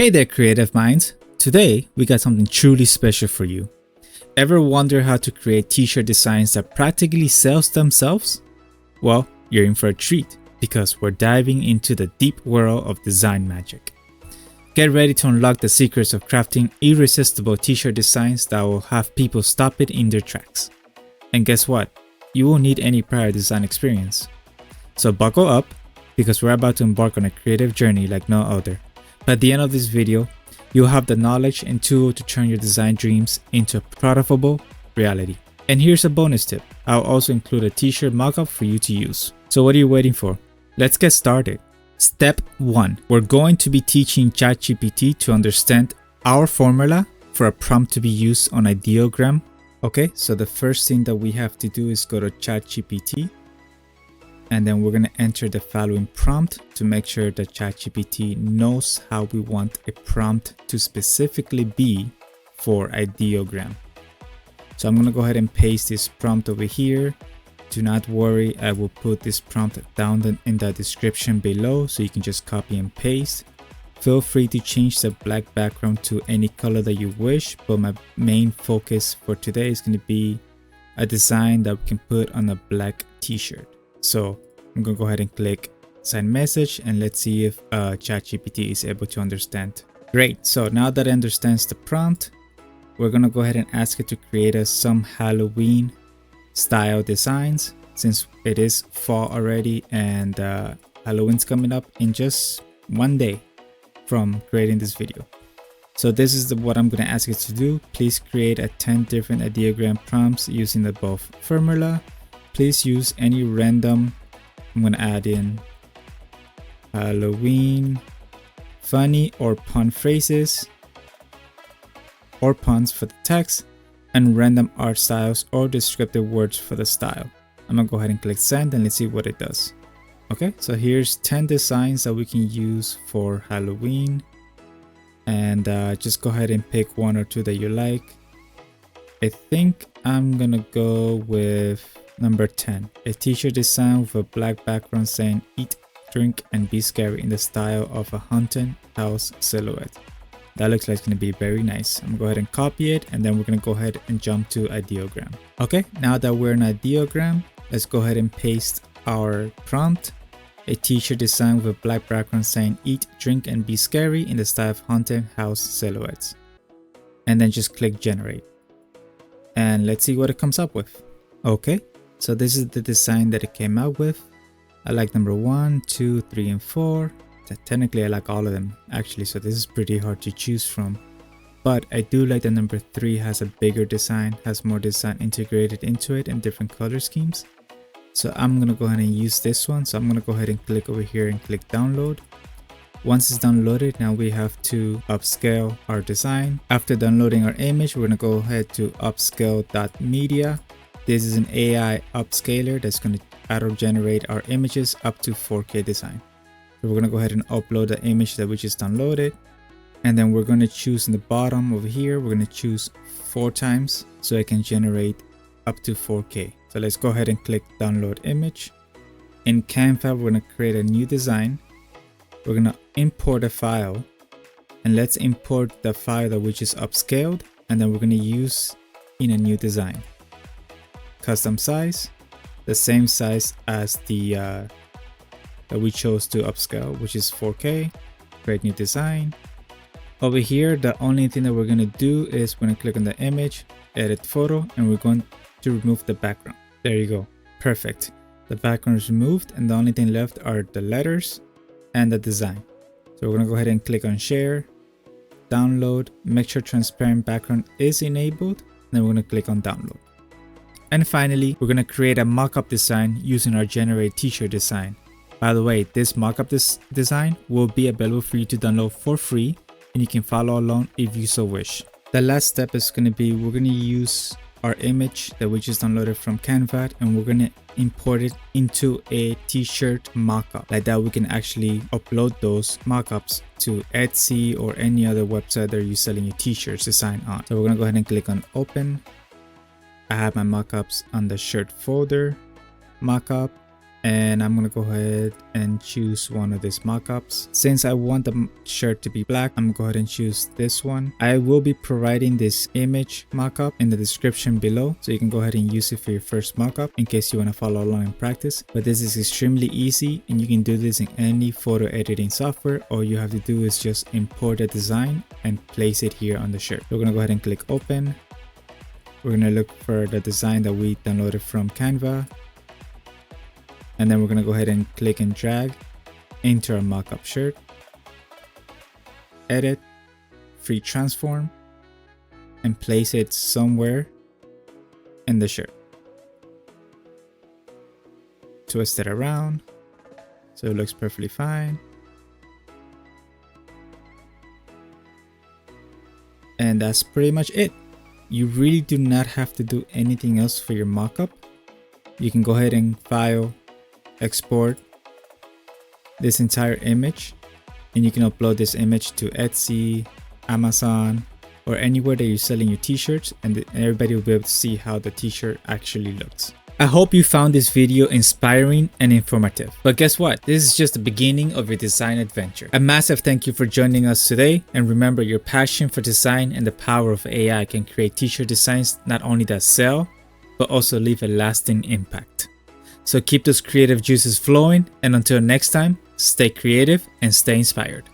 Hey there, creative minds! Today, we got something truly special for you. Ever wonder how to create t-shirt designs that practically sells themselves? Well, you're in for a treat because we're diving into the deep world of design magic. Get ready to unlock the secrets of crafting irresistible t-shirt designs that will have people stop it in their tracks. And guess what? You won't need any prior design experience. So buckle up because we're about to embark on a creative journey like no other. By the end of this video, you'll have the knowledge and tool to turn your design dreams into a profitable reality. And here's a bonus tip. I'll also include a t-shirt mockup for you to use. So what are you waiting for? Let's get started. Step 1. We're going to be teaching ChatGPT to understand our formula for a prompt to be used on Ideogram. Okay, so the first thing that we have to do is go to ChatGPT. And then we're going to enter the following prompt to make sure that ChatGPT knows how we want a prompt to specifically be for Ideogram. So I'm going to go ahead and paste this prompt over here. Do not worry, I will put this prompt down in the description below so you can just copy and paste. Feel free to change the black background to any color that you wish, but my main focus for today is going to be a design that we can put on a black t-shirt. So I'm going to go ahead and click send message and let's see if ChatGPT is able to understand. Great. So now that it understands the prompt, we're going to go ahead and ask it to create us some Halloween style designs since it is fall already and Halloween's coming up in just one day from creating this video. So this is what I'm going to ask it to do. Please create 10 different ideogram prompts using the above formula. Please use any random. I'm going to add in Halloween, funny or pun phrases or puns for the text, and random art styles or descriptive words for the style. I'm going to go ahead and click send and let's see what it does. Okay, so here's 10 designs that we can use for Halloween. And just go ahead and pick one or two that you like. I think I'm going to go with number 10, a t-shirt design with a black background saying eat, drink, and be scary in the style of a haunted house silhouette. That looks like it's going to be very nice. I'm going to go ahead and copy it and then we're going to go ahead and jump to Ideogram. Okay, now that we're in Ideogram, let's go ahead and paste our prompt. A t-shirt design with a black background saying eat, drink, and be scary in the style of haunted house silhouettes. And then just click generate. And let's see what it comes up with. Okay, so this is the design that it came out with. I like number 1, 2, 3, and 4. Technically, I like all of them actually, so this is pretty hard to choose from. But I do like that number 3 has a bigger design, has more design integrated into it and different color schemes. So I'm going to go ahead and use this one. So I'm going to go ahead and click over here and click download. Once it's downloaded, now we have to upscale our design. After downloading our image, we're going to go ahead to upscale.media. This is an AI upscaler that's going to auto-generate our images up to 4K design. So we're going to go ahead and upload the image that we just downloaded. And then we're going to choose in the bottom over here, we're going to choose 4 times so it can generate up to 4K. So let's go ahead and click download image. In Canva, we're going to create a new design. We're going to import a file and let's import the file that we just upscaled and then we're going to use in a new design. Custom size, the same size as the that we chose to upscale, which is 4K. Create new design. Over here, the only thing that we're going to do is we're going to click on the image, edit photo, and we're going to remove the background. There you go. Perfect. The background is removed and the only thing left are the letters and the design. So we're going to go ahead and click on share, download, make sure transparent background is enabled, and then we're going to click on download. And finally, we're going to create a mockup design using our generate t-shirt design. By the way, this mockup design will be available for you to download for free and you can follow along if you so wish. The last step is going to be we're going to use our image that we just downloaded from Canva and we're going to import it into a t-shirt mockup. Like that we can actually upload those mockups to Etsy or any other website that you're selling your t-shirts design on. So we're going to go ahead and click on open. I have my mockups on the shirt folder, mockup, And I'm gonna go ahead and choose one of these mockups. Since I want the shirt to be black, I'm gonna go ahead and choose this one. I will be providing this image mockup in the description below, so you can go ahead and use it for your first mockup in case you want to follow along in practice. But this is extremely easy and you can do this in any photo editing software. All you have to do is just import a design and place it here on the shirt. We're gonna go ahead and click open. We're gonna look for the design that we downloaded from Canva. And then we're going to go ahead and click and drag into our mockup shirt. Edit, free transform, and place it somewhere in the shirt. Twist it around so it looks perfectly fine. And that's pretty much it. You really do not have to do anything else for your mockup. You can go ahead and file, export this entire image, and you can upload this image to Etsy, Amazon, or anywhere that you're selling your t-shirts, and everybody will be able to see how the t-shirt actually looks. I hope you found this video inspiring and informative. But guess what? This is just the beginning of your design adventure. A massive thank you for joining us today, and remember, your passion for design and the power of AI can create t-shirt designs not only that sell, but also leave a lasting impact. So keep those creative juices flowing, and until next time, stay creative and stay inspired.